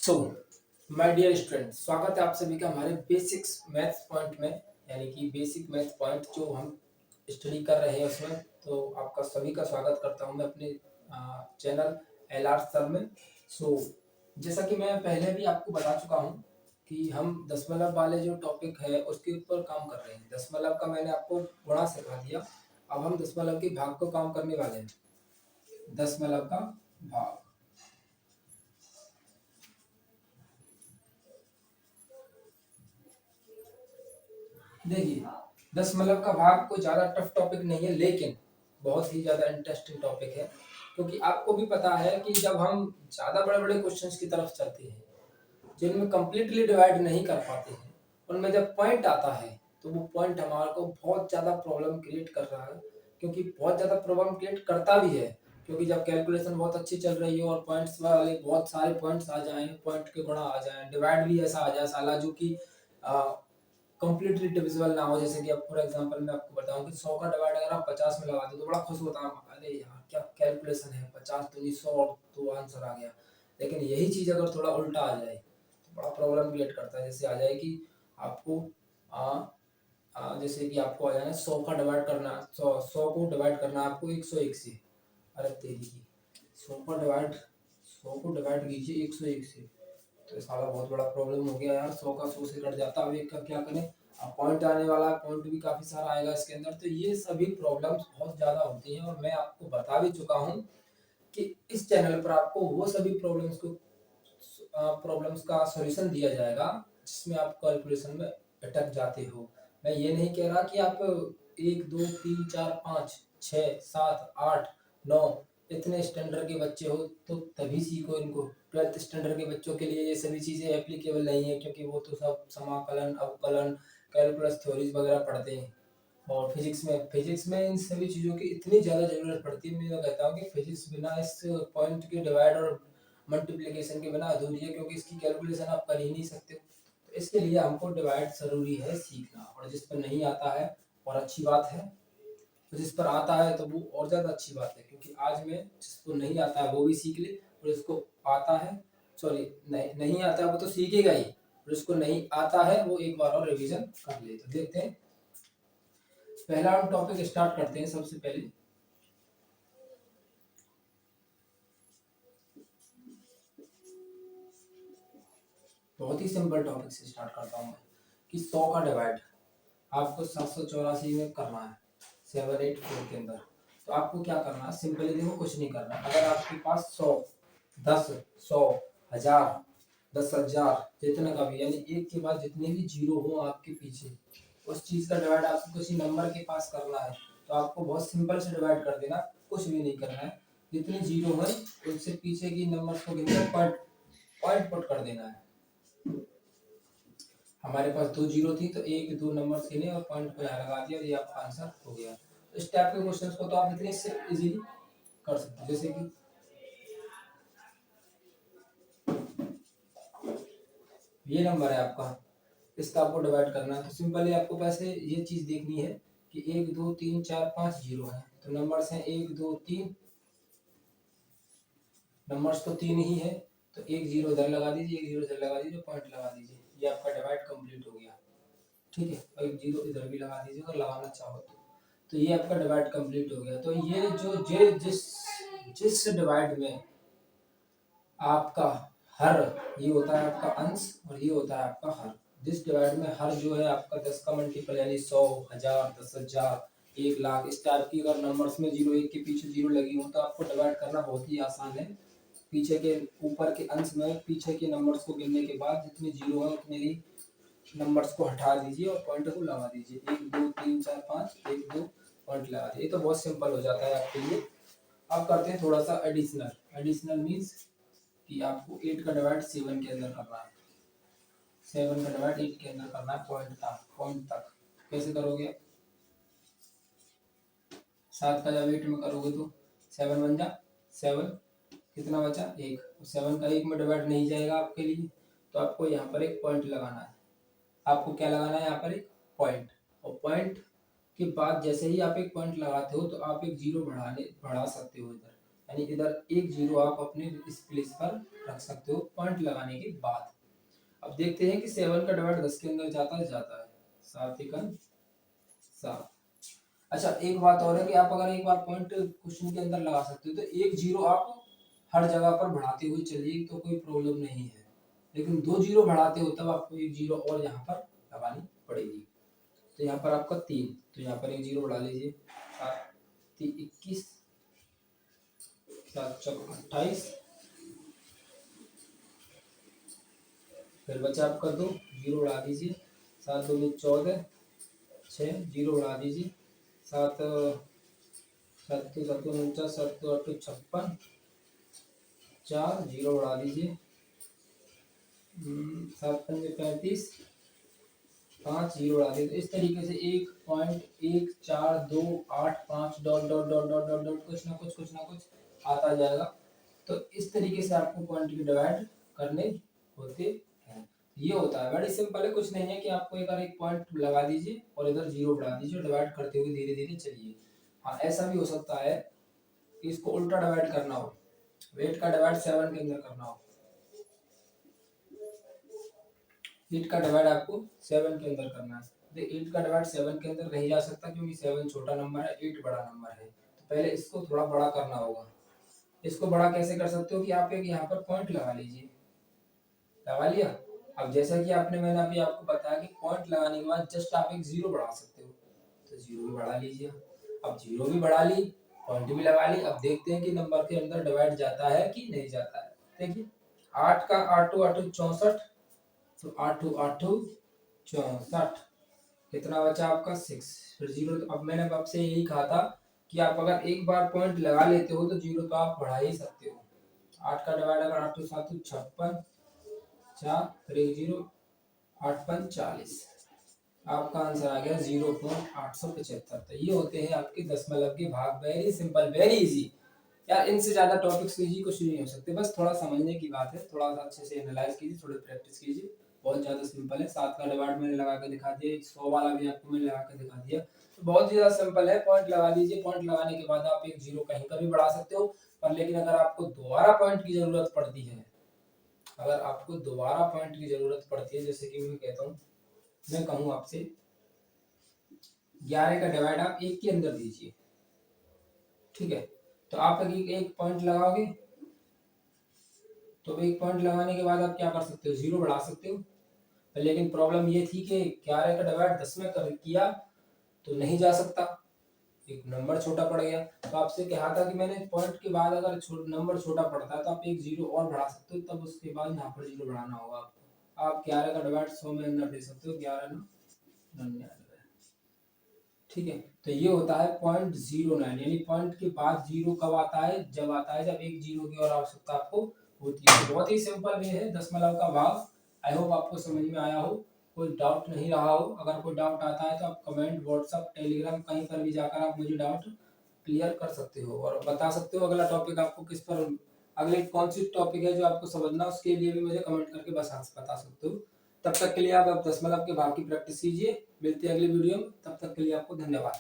So my dear student, स्वागत है आप सभी का हमारे बेसिक्स मैथ्स पॉइंट में। यानी कि बेसिक मैथ्स पॉइंट जो हम स्टडी कर रहे हैं उसमें। तो आपका सभी का स्वागत करता हूं मैं अपने चैनल एल आर सर में। सो जैसा कि मैं पहले भी आपको बता चुका हूं कि हम दशमलव वाले जो टॉपिक है उसके ऊपर काम कर रहे हैं। दशमलव का मैंने आपको गुणा सिखा दिया, अब हम दशमलव के भाग को काम करने वाले हैं। दशमलव का भाग, देखिए दशमलव का भाग कोई ज़्यादा टफ टॉपिक नहीं है, लेकिन बहुत ही ज़्यादा इंटरेस्टिंग टॉपिक है। क्योंकि आपको भी पता है कि जब हम ज़्यादा बड़े बड़े क्वेश्चंस की तरफ चलते हैं जिनमें कंप्लीटली डिवाइड नहीं कर पाते हैं, उनमें जब पॉइंट आता है तो वो पॉइंट हमारे को बहुत ज़्यादा प्रॉब्लम क्रिएट कर रहा है। क्योंकि बहुत ज़्यादा प्रॉब्लम क्रिएट करता भी है, क्योंकि जब कैलकुलेशन बहुत अच्छी चल रही हो और पॉइंट्स वाले बहुत सारे पॉइंट्स आ जाएं, पॉइंट के गुणा आ जाएं, डिवाइड भी ऐसा आ जाए साला जो कि कंप्लीटली डिविजिबल ना हो। जैसे कि अब फॉर एग्जांपल मैं आपको बताऊं कि 100 का डिवाइड अगर आप 50 में लगा दो तो बड़ा खुश होता है, अरे यार क्या कैलकुलेशन है, 50 तो नहीं 100 तो आंसर आ गया। लेकिन यही चीज अगर थोड़ा उल्टा आ जाए तो बड़ा प्रॉब्लम क्रिएट करता है। जैसे आ जाए कि आपको जैसे कि आपको आ जाए 100 का डिवाइड करना, 100 को डिवाइड करना आपको 101 से। अरे तेरी की 100 का डिवाइड, 100 को डिवाइड कीजिए 101 से, तो साला बहुत बड़ा प्रॉब्लम हो गया यार। 100 का 100 से कट जाता, अब एक का क्या करें। अब पॉइंट आने वाला है, पॉइंट भी काफी सारा आएगा इसके अंदर। तो ये सभी प्रॉब्लम्स बहुत ज्यादा होती हैं और मैं आपको बता भी चुका हूँ कि इस चैनल पर आपको वो सभी प्रॉब्लम्स का सॉल्यूशन दिया जाएगा जिसमें आप कैलकुलेशन में अटक जाते हो। मैं ये नहीं कह रहा कि आप 1 2 3 4 5 6 7 8 9 इतने स्टैंडर्ड के बच्चे हो तो तभी सीखो इनको। 12th स्टैंडर्ड के बच्चों के लिए ये सभी चीज़ें एप्लीकेबल नहीं है, क्योंकि वो तो सब समाकलन, अवकलन, कैलकुलस थ्योरीज वगैरह पढ़ते हैं। और फिजिक्स में इन सभी चीज़ों की इतनी ज़्यादा ज़रूरत पड़ती है। मैं कहता हूँ कि फिजिक्स बिना इस पॉइंट के डिवाइड और मल्टीप्लिकेशन के बिना अधूरी है, क्योंकि इसकी कैलकुलेशन आप कर ही नहीं सकते। तो इसके लिए हमको डिवाइड ज़रूरी है सीखना। और जिस पर नहीं आता है और अच्छी बात है, तो जिस पर आता है तो वो और ज़्यादा अच्छी बात है। क्योंकि आज में जिसको नहीं आता है वो भी सीख ले, और जिसको आता है, सॉरी नहीं आता है वो तो सीखेगा ही, और जिसको नहीं आता है वो एक बार और रिवीजन कर ले। तो देखते हैं, पहला हम टॉपिक स्टार्ट करते हैं। सबसे पहले बहुत ही सिंपल टॉपिक से स्टार्ट करता हूँ मैं कि 100 का डिवाइड आपको 784 में करना है, 784 के अंदर। तो आपको क्या करना है, सिंपली देखो कुछ नहीं करना। अगर आपके पास 100, 10, 100, 1000, 10,000 जितना का भी, यानी एक के बाद जितने भी जीरो हो आपके पीछे, उस चीज का डिवाइड आपको किसी नंबर के पास करना है। तो आपको बहुत सिंपल से डिवाइड कर देना, कुछ भी नहीं करना है। जितने जीरो है उससे पीछे की नंबर को गिनकर पॉइंट पॉइंट पुट कर देना है। हमारे पास 2 जीरो थी तो 1 2 नंबर गिने और पॉइंट को यहाँ लगा दिया, और ये आपका आंसर हो गया। तो इस टाइप के क्वेश्चंस को तो आप इतने से इजीली कर सकते हैं। जैसे कि ये नंबर है आपका, इसका आपको डिवाइड करना है। तो सिंपली आपको पैसे ये चीज देखनी है कि 1 2 3 4 5 जीरो है, तो नंबर्स हैं 1 2 3, नंबर्स तो 3 ही है। तो एक जीरो इधर लगा दीजिए, एक जीरो इधर लगा दीजिए, पॉइंट लगा दीजिए, ये आपका डिवाइड कंप्लीट हो गया। ठीक है, और एक जीरो इधर भी लगा दीजिए अगर लगाना चाहो तो ये आपका डिवाइड कंप्लीट हो गया। तो ये जो जे जिस जिस डिवाइड में आपका हर, ये होता है आपका अंश और ये होता है आपका हर। जिस डिवाइड में हर जो है आपका 10 का मल्टीपल, यानी 100, 1000, 10,000, 1,00,000, इस टाइप की अगर नंबर्स में जीरो, एक के पीछे जीरो लगी हो तो आपको डिवाइड करना बहुत ही आसान है। पीछे के ऊपर के अंश में पीछे के नंबर्स को गिनने के बाद जितने जीरो है उतने ही नंबर्स को हटा दीजिए और पॉइंट को लगा दीजिए। 1 2 3 4 5, 1 2 पॉइंट लगा दिए। ये तो बहुत सिंपल हो जाता है आपके लिए। अब करते हैं थोड़ा सा एडिशनल। एडिशनल मीन्स कि आपको 8 का डिवाइड 7 के अंदर करना है, 7 का डिवाइड 8 के अंदर करना है, पॉइंट तक। कैसे करोगे, 7 का जब 8 में करोगे तो 7 बन जा 7, कितना बचा 1, 7 का 1 में डिवाइड नहीं जाएगा आपके लिए, तो आपको यहाँ पर एक पॉइंट लगाना है। आपको क्या लगाना है यहाँ पर, एक पॉइंट। और पॉइंट के बाद जैसे ही आप एक पॉइंट लगाते हो तो आप एक जीरो बढ़ा सकते हो इधर, यानी इधर एक जीरो आप अपने इस प्लेस पर रख सकते हो पॉइंट लगाने के बाद। अब देखते हैं कि 7 का डिवाइड 10 के अंदर जाता है, जाता है, 7 एकम 7। अच्छा एक बात और है कि आप अगर एक बार पॉइंट क्वेश्चन के अंदर लगा सकते हो तो एक जीरो आप हर जगह पर बढ़ाते हुए चलिए तो कोई प्रॉब्लम नहीं है, लेकिन 2 जीरो बढ़ाते हो तब आपको एक जीरो और यहाँ पर लगानी पड़ेगी। तो यहाँ पर आपका 3, तो यहाँ पर एक जीरो बढ़ा लीजिए, 7 3 21, 7 चौक 28, फिर बचा आपका 2, जीरो बढ़ा दीजिए, 7 2 14, 6 जीरो बढ़ा दीजिए, 7 7 7 49, 7 8 56, 4 जीरो बढ़ा दीजिए, 7 5 35, 5 जीरो बढ़ा दीजिए। तो इस तरीके से 1.1428 dot dot dot dot dot dot कुछ ना कुछ आता जाएगा। तो इस तरीके से आपको पॉइंट की डिवाइड करने होते हैं। ये होता है बड़ी सिंपल है, कुछ नहीं है कि आपको एक पॉइंट लगा दीजिए और इधर जीरो बढ़ा दीजिए और डिवाइड करते हुए धीरे धीरे चलिए। हाँ ऐसा भी हो सकता है कि इसको उल्टा डिवाइड करना हो, 8 का डिवाइड 7 के अंदर करना हो, 8 का डिवाइड आपको 7 के अंदर करना है। तो 8 का डिवाइड 7 के अंदर नहीं जा सकता क्योंकि 7 छोटा नंबर है, 8 बड़ा नंबर है। तो पहले इसको थोड़ा बड़ा करना होगा। इसको बड़ा कैसे कर सकते हो कि आप एक यहाँ पर पॉइंट लगा लीजिए, लगा लिया। अब जैसा कि मैंने अभी आपको बताया कि पॉइंट लगाने के बाद जस्ट आप एक जीरो बढ़ा सकते हो, तो जीरो भी बढ़ा लीजिए। अब जीरो भी बढ़ा ली, पॉइंट भी लगा ली। अब देखते हैं कि नंबर के अंदर डिवाइड जाता है कि नहीं जाता है। देखिए 8 का 8 8 64, तो 8 8 64, कितना बचा आपका 6, फिर जीरो। तो अब मैंने आपसे यही कहा था कि आप अगर एक बार पॉइंट लगा लेते हो तो जीरो तो आप बढ़ा ही सकते हो। 8 का डिवाइड अगर 8 7 56, 4 फिर एक जीरो, 8 5 40, आपका आंसर आ गया 0.875। तो ये होते हैं आपके दशमलव के भाग। वेरी सिंपल, वेरी इजी यार, इनसे ज्यादा टॉपिक्स कीजिए कुछ नहीं हो सकते, बस थोड़ा समझने की बात है, थोड़ा सा अच्छे से एनालाइज कीजिए, थोड़ी प्रैक्टिस कीजिए, बहुत ज्यादा सिंपल है। 7 का डिवाइड मैंने लगा के दिखा दिया, 100 वाला भी आपको मैंने लगा के दिखा दिया, तो बहुत ही ज्यादा सिंपल है। पॉइंट लगा दीजिए, पॉइंट लगाने के बाद आप एक जीरो कहीं पर भी बढ़ा सकते हो, पर लेकिन अगर आपको दोबारा पॉइंट की जरूरत पड़ती है, अगर आपको दोबारा पॉइंट की जरूरत पड़ती है, जैसे कि मैं कहता हूँ, मैं कहूँ आपसे 11 का डिवाइड आप 1 के अंदर दीजिए, ठीक है, तो आप एक पॉइंट लगाओगे, तो एक पॉइंट लगाने के बाद आप क्या कर सकते हो, जीरो बढ़ा सकते हो। लेकिन प्रॉब्लम ये थी कि 11 का डिवाइड 10 में किया तो नहीं जा सकता, एक नंबर छोटा पड़ गया। तो आपसे कहा था कि मैंने पॉइंट के बाद अगर नंबर छोटा पड़ता है तो आप एक जीरो और बढ़ा सकते हो, तब उसके बाद यहाँ पर जीरो बढ़ाना होगा आपको। आप 11 का डिवाइड 100 में अंदर दे सकते हो, 11 9 99, ठीक है। तो ये होता है 0.09, यानी पॉइंट के बाद जीरो कब आता है, जब आता है जब एक जीरो की और आवश्यकता आपको होती है। तो बहुत ही सिंपल वे है दशमलव का भाग। आई होप आपको समझ में आया हो, कोई डाउट नहीं रहा हो। अगर कोई डाउट आता है तो आप कमेंट, व्हाट्सएप, टेलीग्राम कहीं पर भी जाकर आप मुझे डाउट क्लियर कर सकते हो और बता सकते हो अगला टॉपिक आपको किस पर, अगले कौन सी टॉपिक है जो आपको समझना, उसके लिए भी मुझे कमेंट करके बता सकते हो। तब तक के लिए आप दशमलव के भाग की प्रैक्टिस कीजिए। मिलते हैं अगली वीडियो में, तब तक के लिए आपको धन्यवाद।